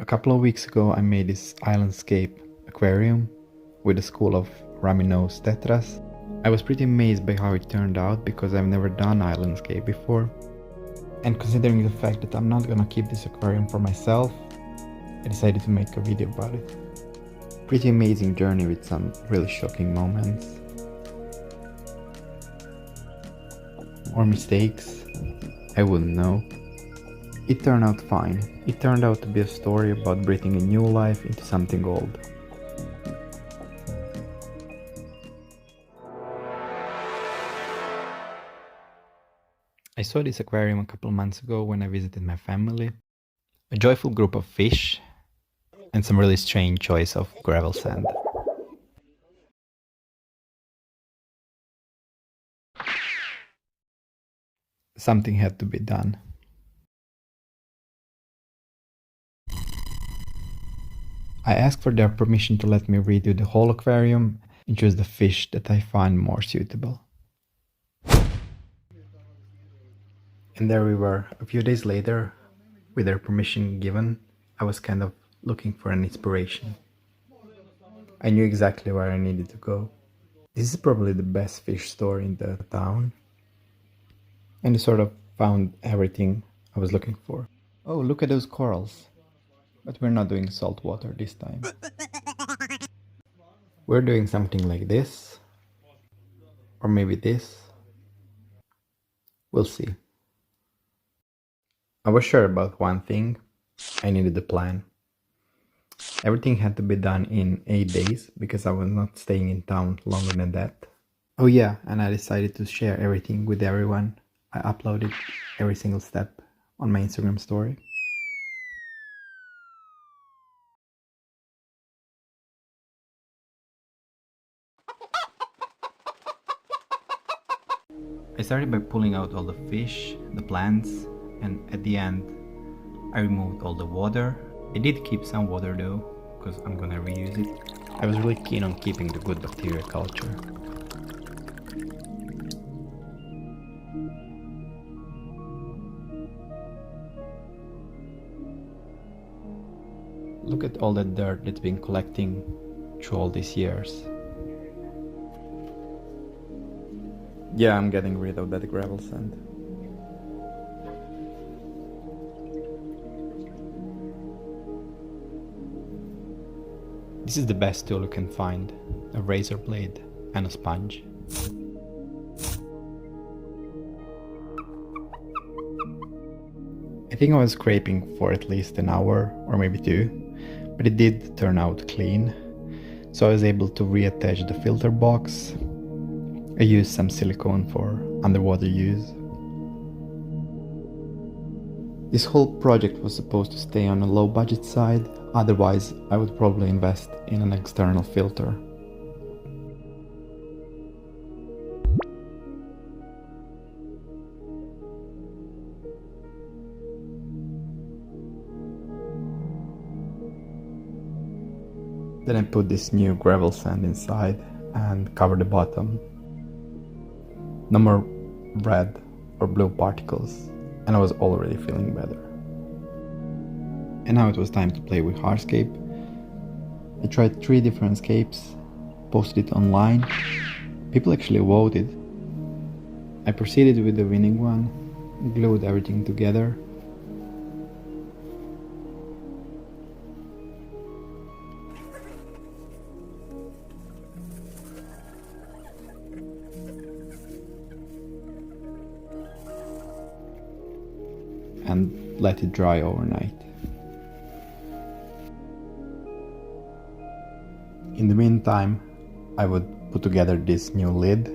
A couple of weeks ago I made this islandscape aquarium with a school of Rummynose tetras. I was pretty amazed by how it turned out because I've never done islandscape before. And considering the fact that I'm not gonna keep this aquarium for myself, I decided to make a video about it. Pretty amazing journey with some really shocking moments. Or mistakes, I wouldn't know. It turned out fine. It turned out to be a story about breathing a new life into something old. I saw this aquarium a couple months ago when I visited my family. A joyful group of fish and some really strange choice of gravel sand. Something had to be done. I asked for their permission to let me redo the whole aquarium and choose the fish that I find more suitable. And there we were, a few days later, with their permission given, I was kind of looking for an inspiration. I knew exactly where I needed to go. This is probably the best fish store in the town. And I sort of found everything I was looking for. Oh, look at those corals. But we're not doing salt water this time. We're doing something like this. Or maybe this. We'll see. I was sure about one thing. I needed a plan. Everything had to be done in 8 days because I was not staying in town longer than that. Oh yeah, and I decided to share everything with everyone. I uploaded every single step on my Instagram story. I started by pulling out all the fish, the plants, and at the end I removed all the water. I did keep some water though, because I'm gonna reuse it. I was really keen on keeping the good bacteria culture. Look at all that dirt that's been collecting through all these years. Yeah, I'm getting rid of that gravel sand. This is the best tool you can find, a razor blade and a sponge. I think I was scraping for at least an hour or maybe 2, but it did turn out clean, so I was able to reattach the filter box. I used some silicone for underwater use. This whole project was supposed to stay on a low budget side, otherwise I would probably invest in an external filter. Then I put this new gravel sand inside and covered the bottom. No more red or blue particles, and I was already feeling better. And now it was time to play with Hardscape. I tried 3 different scapes, posted it online. People actually voted. I proceeded with the winning one, glued everything together. And let it dry overnight. In the meantime, I would put together this new lid,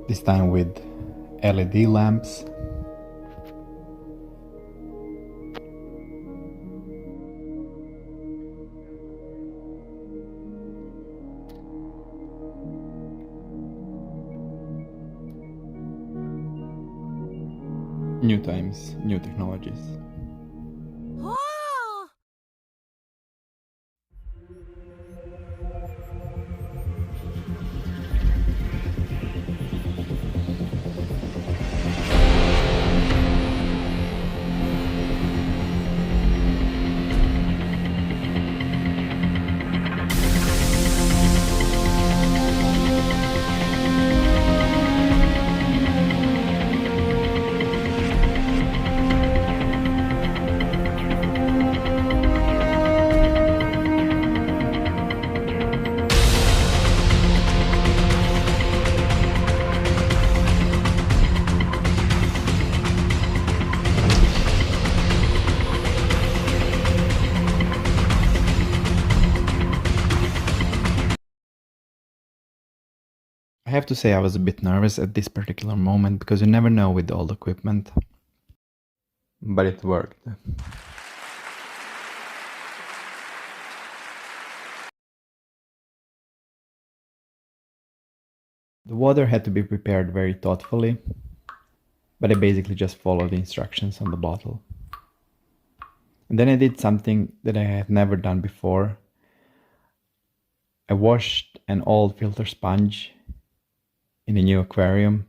this time with LED lamps. New times, new technologies. I have to say I was a bit nervous at this particular moment because you never know with all the equipment. But it worked. The water had to be prepared very thoughtfully, but I basically just followed the instructions on the bottle. And then I did something that I had never done before. I washed an old filter sponge in a new aquarium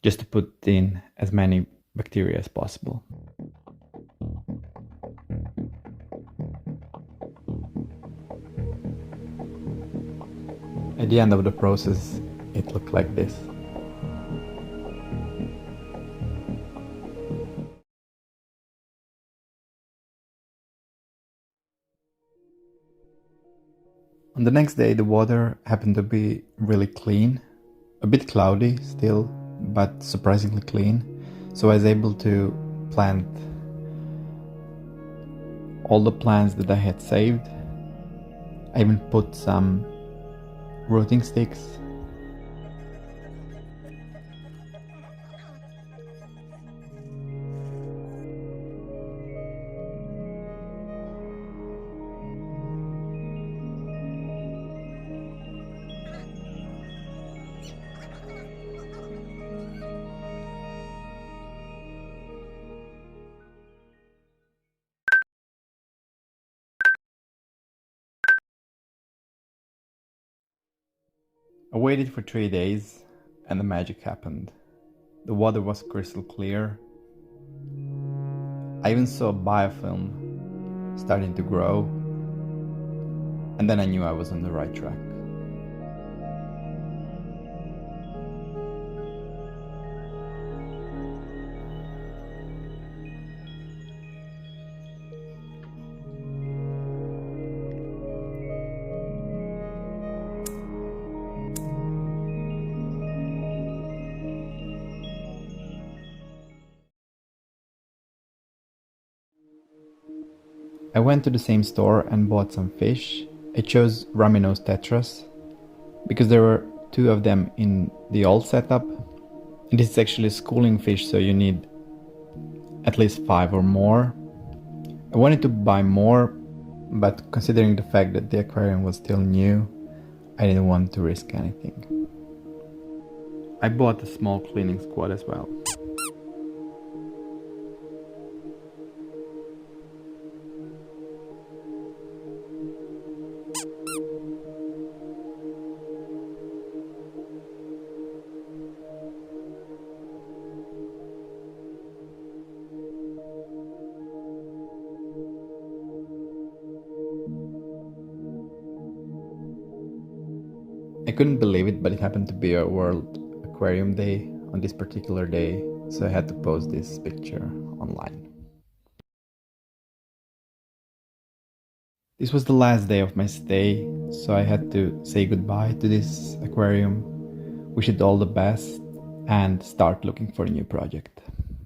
just to put in as many bacteria as possible. At the end of the process, it looked like this. On the next day, the water happened to be really clean, a bit cloudy still, but surprisingly clean. So I was able to plant all the plants that I had saved. I even put some rooting sticks. I waited for 3 days and the magic happened. The water was crystal clear. I even saw biofilm starting to grow, and then I knew I was on the right track. I went to the same store and bought some fish. I chose Rummynose tetras because there were 2 of them in the old setup. And this is actually a schooling fish, so you need at least 5 or more. I wanted to buy more, but considering the fact that the aquarium was still new, I didn't want to risk anything. I bought a small cleaning squad as well. I couldn't believe it, but it happened to be a World Aquarium Day on this particular day, so I had to post this picture online. This was the last day of my stay, so I had to say goodbye to this aquarium, wish it all the best, and start looking for a new project.